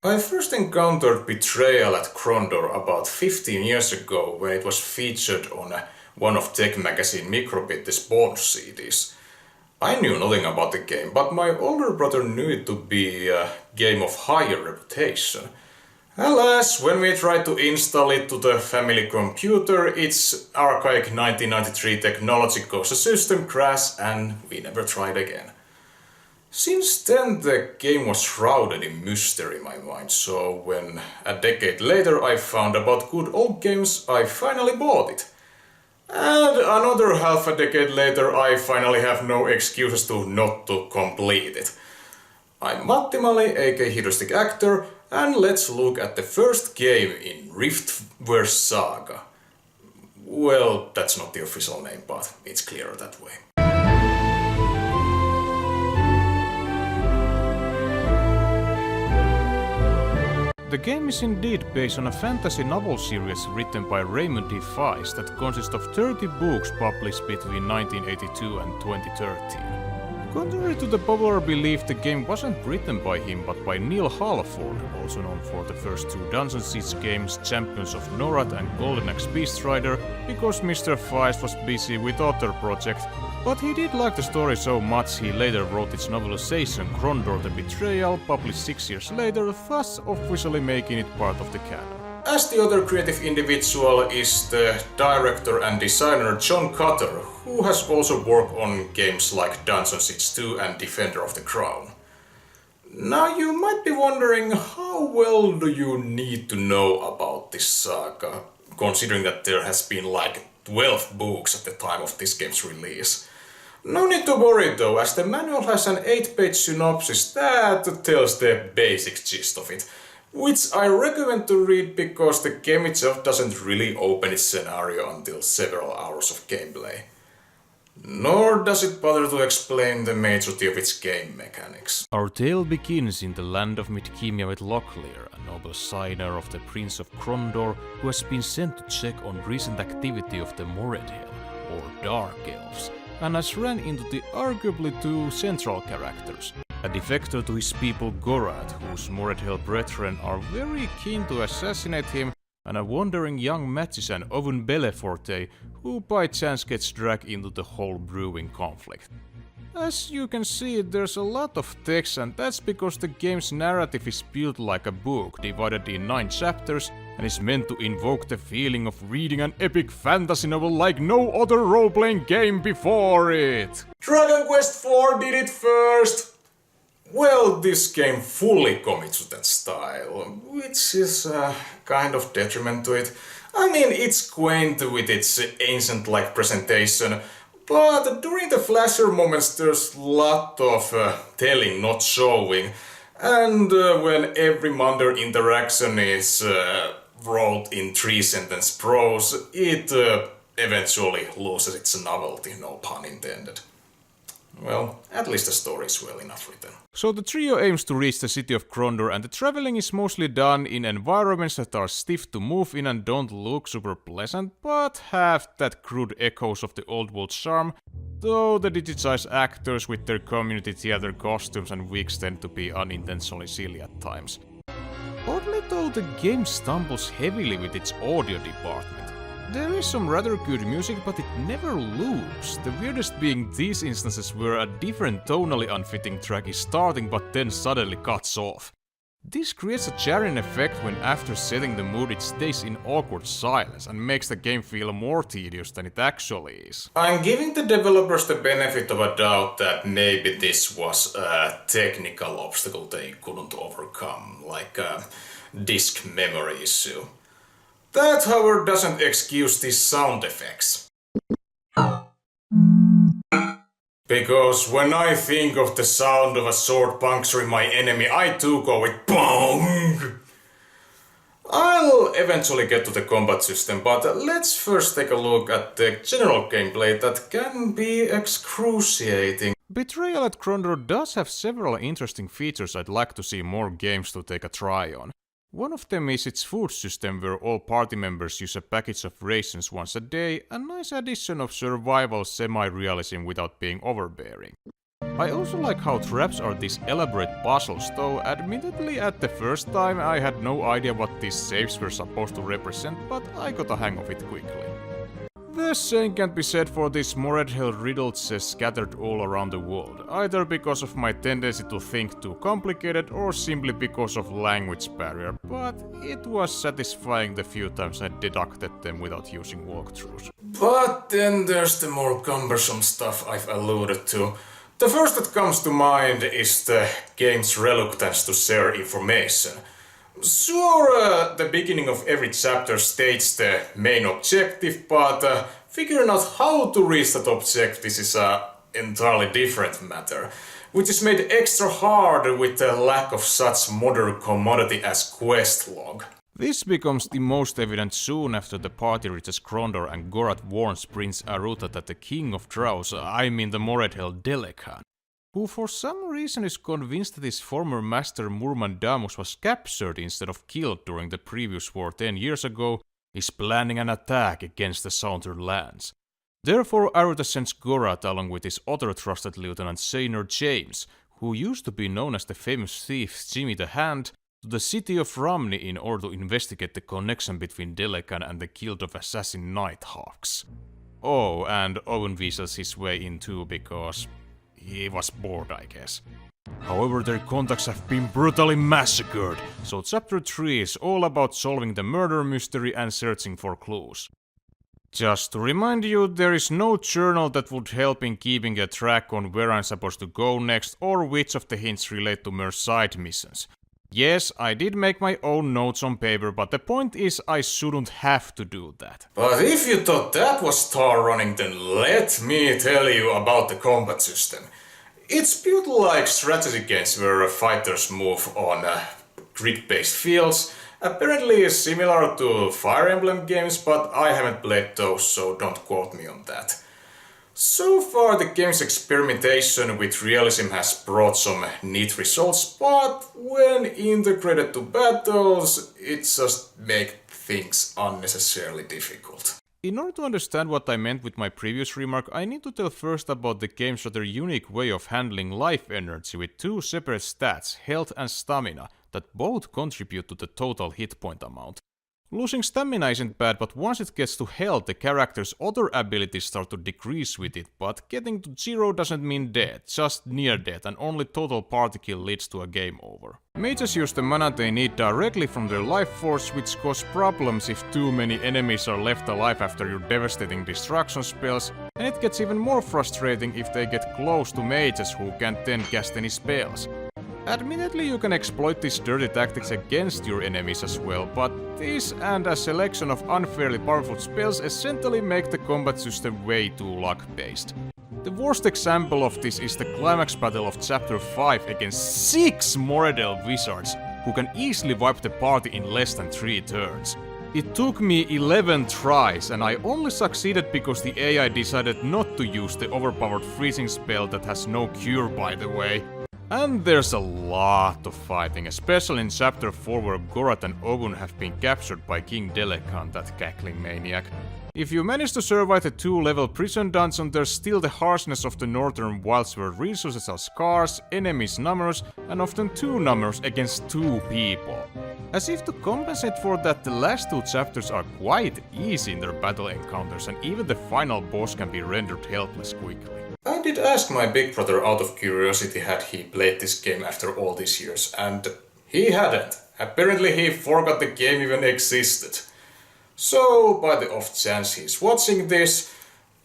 I first encountered Betrayal at Krondor about 15 years ago when it was featured on one of tech magazine Microbit's bonus CDs. I knew nothing about the game, but my older brother knew it to be a game of higher reputation. Alas, when we tried to install it to the family computer, its archaic 1993 technology caused a system crash and we never tried again. Since then, the game was shrouded in mystery in my mind, so when a decade later I found about good old games, I finally bought it. And another half a decade later, I finally have no excuses to not to complete it. I'm Matti Mali, aka Heuristic Actor, and let's look at the first game in Riftware Saga. Well, that's not the official name, but it's clearer that way. The game is indeed based on a fantasy novel series written by Raymond D. Feist that consists of 30 books published between 1982 and 2013. Contrary to the popular belief, the game wasn't written by him but by Neil Halford, also known for the first two Dungeon Siege games, Champions of Norath and Golden Axe Beastrider, because Mr. Feist was busy with other projects, but he did like the story so much he later wrote its novelization Krondor the Betrayal, published 6 years later, thus officially making it part of the canon. As the other creative individual is the director and designer John Cutter, who has also worked on games like Dungeon Siege 2 and Defender of the Crown. Now you might be wondering, how well do you need to know about this saga, considering that there has been like 12 books at the time of this game's release. No need to worry though, as the manual has an 8-page synopsis that tells the basic gist of it, which I recommend to read because the game itself doesn't really open its scenario until several hours of gameplay. Nor does it bother to explain the majority of its game mechanics. Our tale begins in the land of Midkemia with Locklear, a noble sire of the Prince of Krondor who has been sent to check on recent activity of the Moredhel, or Dark Elves, and has ran into the arguably two central characters. A defector to his people Gorath, whose Moredhel brethren are very keen to assassinate him, and a wandering young magician Ovun Beleforte, who by chance gets dragged into the whole brewing conflict. As you can see, there's a lot of text, and that's because the game's narrative is built like a book, divided in 9 chapters, and is meant to invoke the feeling of reading an epic fantasy novel like no other role-playing game before it. Dragon Quest IV did it first! Well, this game fully commits to that style, which is a kind of detriment to it. I mean, it's quaint with its ancient-like presentation, but during the flasher moments there's a lot of telling, not showing, and when every Munder interaction is wrote in 3-sentence prose, it eventually loses its novelty, no pun intended. Well, at least the story is well enough written. So the trio aims to reach the city of Krondor, and the traveling is mostly done in environments that are stiff to move in and don't look super pleasant, but have that crude echoes of the old world charm, though the digitized actors with their community theater costumes and wigs tend to be unintentionally silly at times. Oddly though, the game stumbles heavily with its audio department. There is some rather good music, but it never loops, the weirdest being these instances where a different tonally unfitting track is starting but then suddenly cuts off. This creates a jarring effect when after setting the mood it stays in awkward silence and makes the game feel more tedious than it actually is. I'm giving the developers the benefit of a doubt that maybe this was a technical obstacle they couldn't overcome, like a disk memory issue. That, however, doesn't excuse these sound effects. Because when I think of the sound of a sword puncturing my enemy, I too go with BONG! I'll eventually get to the combat system, but let's first take a look at the general gameplay that can be excruciating. Betrayal at Krondor does have several interesting features I'd like to see more games to take a try on. One of them is its food system, where all party members use a package of rations once a day, a nice addition of survival semi-realism without being overbearing. I also like how traps are these elaborate puzzles, though admittedly at the first time I had no idea what these safes were supposed to represent, but I got a hang of it quickly. The same can't be said for these Moredhell riddles scattered all around the world, either because of my tendency to think too complicated or simply because of language barrier, but it was satisfying the few times I deducted them without using walkthroughs. But then there's the more cumbersome stuff I've alluded to. The first that comes to mind is the game's reluctance to share information. Sure, the beginning of every chapter states the main objective, but figuring out how to reach that objective is an entirely different matter, which is made extra hard with the lack of such modern commodity as quest log. This becomes the most evident soon after the party reaches Krondor and Gorath warns Prince Aruta that the King of Drows, the Moredhell Delekan, who for some reason is convinced that his former master Murmandamus was captured instead of killed during the previous war 10 years ago, is planning an attack against the Southern lands. Therefore Aruta sends Gorath along with his other trusted lieutenant Saynor James, who used to be known as the famous thief Jimmy the Hand, to the city of Ramni in order to investigate the connection between Delekan and the guild of assassin Nighthawks. Oh, and Owen weasels his way in too because he was bored, I guess. However, their contacts have been brutally massacred, so chapter 3 is all about solving the murder mystery and searching for clues. Just to remind you, there is no journal that would help in keeping a track on where I'm supposed to go next or which of the hints relate to mere side missions. Yes, I did make my own notes on paper, but the point is I shouldn't have to do that. But if you thought that was star running, then let me tell you about the combat system. It's built like strategy games where fighters move on grid-based fields, apparently similar to Fire Emblem games, but I haven't played those, so don't quote me on that. So far the game's experimentation with realism has brought some neat results, but when integrated to battles, it just makes things unnecessarily difficult. In order to understand what I meant with my previous remark, I need to tell first about the game's rather unique way of handling life energy with two separate stats, health and stamina, that both contribute to the total hit point amount. Losing stamina isn't bad, but once it gets to health, the character's other abilities start to decrease with it, but getting to 0 doesn't mean death, just near death, and only total party kill leads to a game over. Mages use the mana they need directly from their life force, which cause problems if too many enemies are left alive after your devastating destruction spells, and it gets even more frustrating if they get close to mages who can't then cast any spells. Admittedly, you can exploit these dirty tactics against your enemies as well, but this and a selection of unfairly powerful spells essentially make the combat system way too luck-based. The worst example of this is the climax battle of chapter 5 against 6 Moredhell wizards, who can easily wipe the party in less than 3 turns. It took me 11 tries, and I only succeeded because the AI decided not to use the overpowered freezing spell that has no cure, by the way. And there's a lot of fighting, especially in chapter 4 where Gorath and Ogun have been captured by King Delekan, that cackling maniac. If you manage to survive the 2-level prison dungeon, there's still the harshness of the northern wilds where resources are scarce, enemies numerous, and often 2 numbers against 2 people. As if to compensate for that, the last 2 chapters are quite easy in their battle encounters, and even the final boss can be rendered helpless quickly. I did ask my big brother out of curiosity had he played this game after all these years, and he hadn't. Apparently he forgot the game even existed. So, by the off chance he's watching this,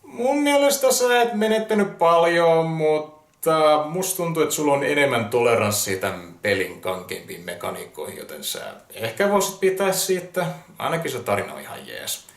mun mielestä sä et menettänyt paljon, mutta musta tuntuu, että sulla on enemmän toleranssia tämän pelin kankeimpiin mekaniikoihin, joten sä ehkä voisit pitää siitä. Ainakin se tarina on ihan jees.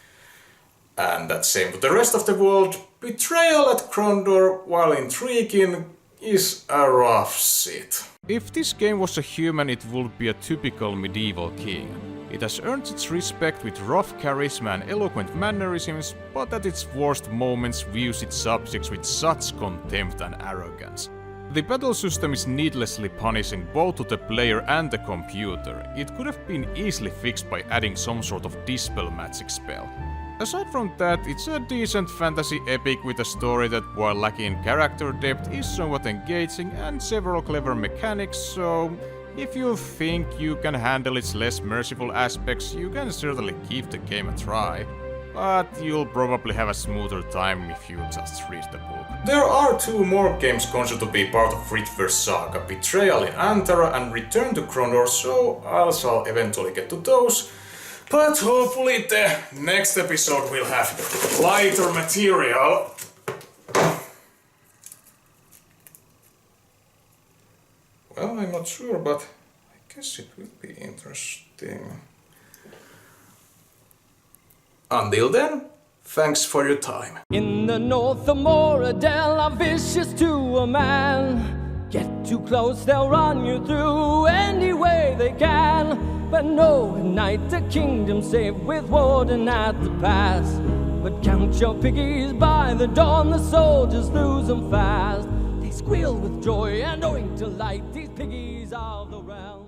And that same to the rest of the world, Betrayal at Krondor, while intriguing, is a rough sit. If this game was a human, it would be a typical medieval king. It has earned its respect with rough charisma and eloquent mannerisms, but at its worst moments views its subjects with such contempt and arrogance. The battle system is needlessly punishing both to the player and the computer. It could have been easily fixed by adding some sort of dispel magic spell. Aside from that, it's a decent fantasy epic with a story that, while lacking character depth, is somewhat engaging and several clever mechanics, so if you think you can handle its less merciful aspects, you can certainly give the game a try. But you'll probably have a smoother time if you just read the book. There are 2 more games considered to be part of freeware's saga, Betrayal in Antara and Return to Krondor, so I shall eventually get to those. But hopefully the next episode will have lighter material. Well, I'm not sure, but I guess it will be interesting. Until then, thanks for your time. In the north of Moradel are vicious to a man. Get too close, they'll run you through any way they can. But no, at night the kingdom's safe with warden at the pass. But count your piggies, by the dawn the soldiers lose them fast. They squeal with joy and owing to light, these piggies of the realm.